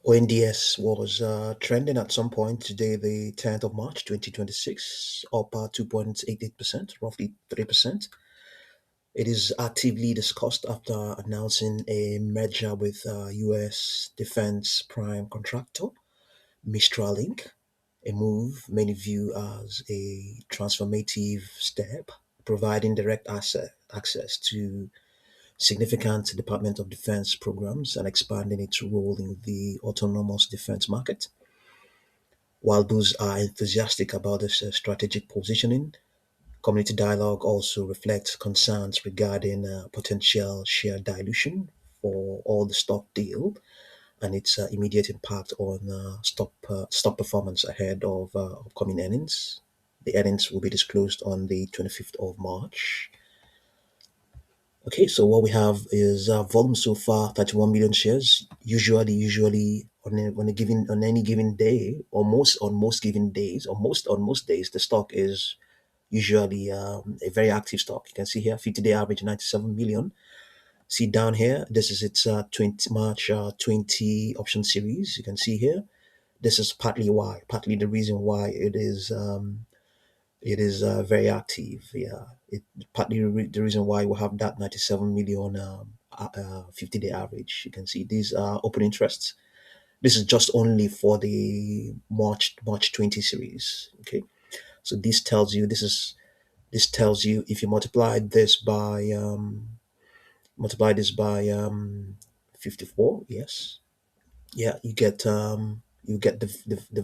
ONDS was trending at some point today, the 10th of March 2026, up 2.88%, roughly 3%. It is actively discussed after announcing a merger with US defense prime contractor Mistral Inc., a move many view as a transformative step, providing direct access to significant Department of Defense programs and expanding its role in the autonomous defense market. While those are enthusiastic about this strategic positioning, community dialogue also reflects concerns regarding potential share dilution for all the stock deal and its immediate impact on stock performance ahead of upcoming earnings. The earnings will be disclosed on the 25th of March. Okay, so what we have is volume so far 31 million shares. Usually on any given day, or most given days, or most on most days, the stock is usually a very active stock. You can see here 50-day average 97 million. See down here, this is its 20 March 20 option series. You can see here. This is partly the reason why it is very active. Yeah, it partly the reason why we have that 97 million 50-day average. You can see these are open interests. This is just only for the March 20 series. Okay, so this tells you if you multiply this by 54. Yes, yeah, you get the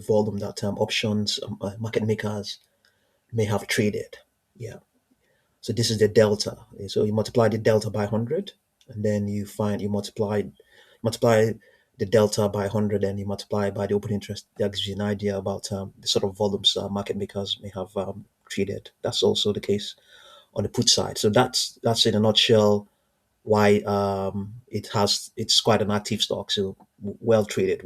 volume that options market makers may have traded. Yeah. So this is the delta. So you multiply the delta by 100, and then you multiply the delta by 100, and you multiply by the open interest. That gives you an idea about the sort of volumes market makers may have traded. That's also the case on the put side. So that's in a nutshell why it's quite an active stock. So well traded.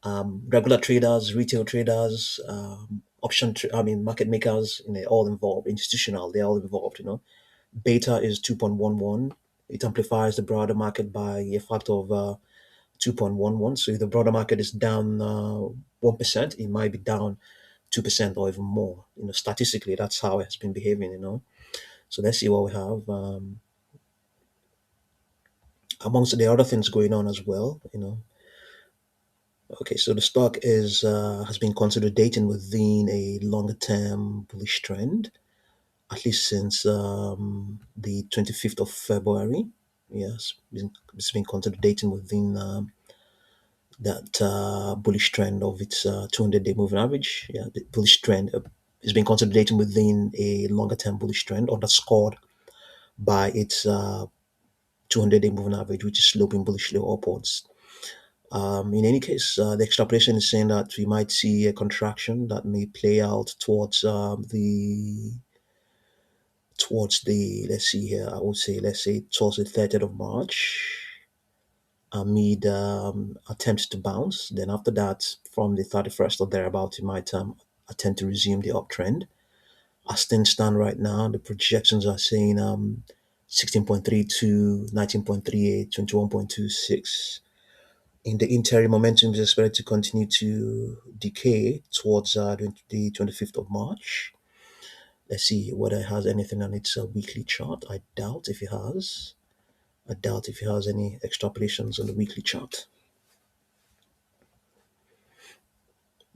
Regular traders, retail traders, market makers, all involved. Institutional, they're all involved. Beta is 2.11. It amplifies the broader market by a factor of 2.11. So if the broader market is down 1%, it might be down 2% or even more. Statistically, that's how it has been behaving. So let's see what we have. Amongst the other things going on as well. Okay, so the stock is has been consolidating within a longer term bullish trend, at least since the 25th of February. Yes, it's been consolidating within that bullish trend of its 200-day moving average. Yeah, the bullish trend has been consolidating within a longer term bullish trend, underscored by its 200-day moving average, which is sloping bullishly upwards. In any case, the extrapolation is saying that we might see a contraction that may play out towards the let's see here. I would say let's say towards the 30th of March, amid attempts to bounce. Then after that, from the 31st or thereabout, it might attempt to resume the uptrend. As things stand right now, the projections are saying 16.32, 19.38, 21.26. In the interim, momentum is expected to continue to decay towards the 25th of March. Let's see whether it has anything on its weekly chart. I doubt if it has any extrapolations on the weekly chart.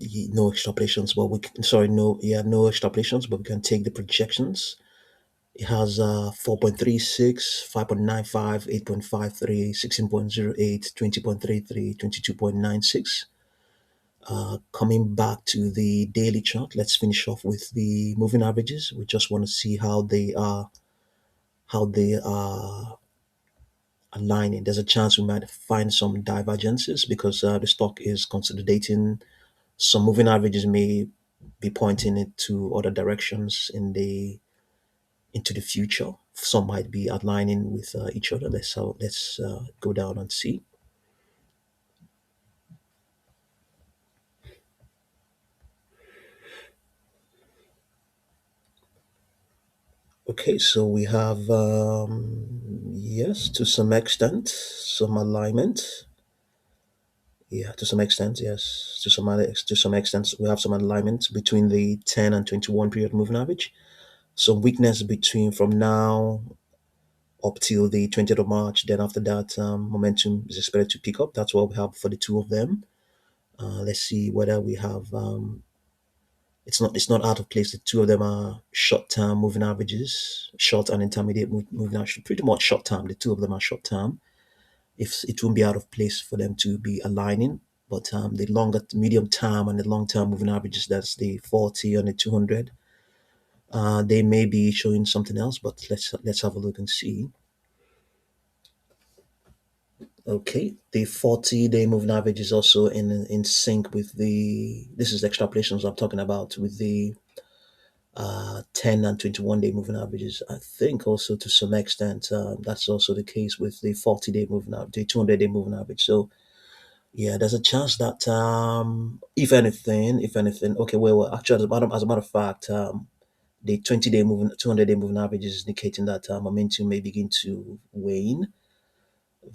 No extrapolations, but no extrapolations, but we can take the projections. It has 4.36, 5.95, 8.53, 16.08, 20.33, 22.96. Coming back to the daily chart, let's finish off with the moving averages. We just want to see how they are aligning. There's a chance we might find some divergences because the stock is consolidating. Some moving averages may be pointing it to other directions into the future. Some might be aligning with each other. Let's go down and see. Okay, so we have yes, to some extent, some alignment. Yeah, to some extent, yes. To some extent, we have some alignment between the 10 and 21 period moving average. Some weakness between from now up till the 20th of March. Then after that, momentum is expected to pick up. That's what we have for the two of them. Let's see whether we have. It's not out of place. The two of them are short term moving averages, short and intermediate moving averages. Pretty much short term. The two of them are short term. If it won't be out of place for them to be aligning, but the longer, medium term, and the long term moving averages, that's the 40 and the 200. They may be showing something else, but let's have a look and see. Okay, the 40-day moving average is also in sync with the. This is the extrapolations I'm talking about with the 10 and 21-day moving averages. I think also to some extent that's also the case with the 40-day moving average, the 200-day moving average. So yeah, there's a chance that if anything, okay, well, actually, as a matter of fact, the 20-day moving, 200-day moving average is indicating that momentum may begin to wane.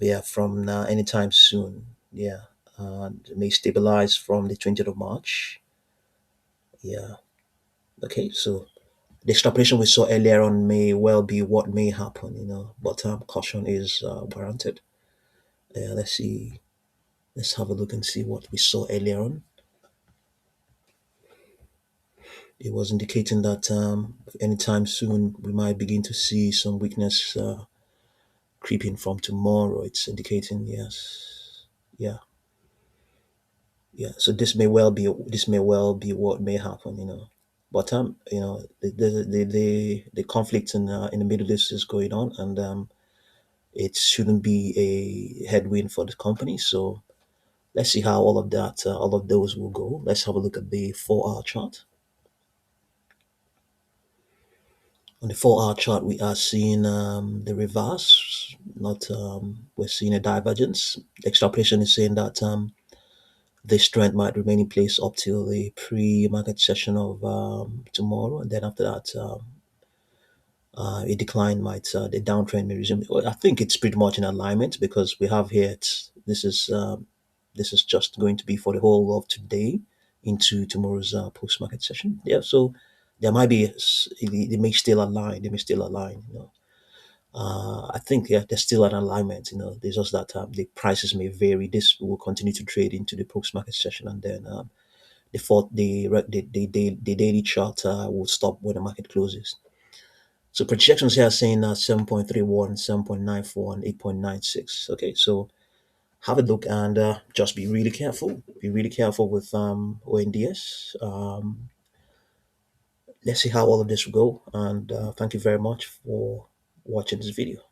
Yeah, from anytime soon. Yeah, it may stabilize from the 20th of March. Yeah. Okay, so the extrapolation we saw earlier on may well be what may happen, but caution is warranted. Yeah, let's see. Let's have a look and see what we saw earlier on. It was indicating that anytime soon we might begin to see some weakness creeping from tomorrow. It's indicating yes, yeah, yeah. So this may well be what may happen, But the conflict in the Middle East is going on, and it shouldn't be a headwind for the company. So let's see how all of those will go. Let's have a look at the 4-hour chart. On the 4-hour chart, we are seeing the reverse. Not We're seeing a divergence. The extrapolation is saying that this trend might remain in place up till the pre-market session of tomorrow, and then after that, a decline might the downtrend may resume. Well, I think it's pretty much in alignment because we have here. This is just going to be for the whole of today into tomorrow's post-market session. Yeah, so there might be they may still align. They may still align. I think yeah, there's still an alignment. There's just that the prices may vary. This will continue to trade into the post-market session, and then the fourth the daily chart will stop when the market closes. So projections here are saying 7.31, 7.94, and 8.96. Okay, so have a look and just be really careful. Be really careful with ONDS. Let's see how all of this will go. And thank you very much for watching this video.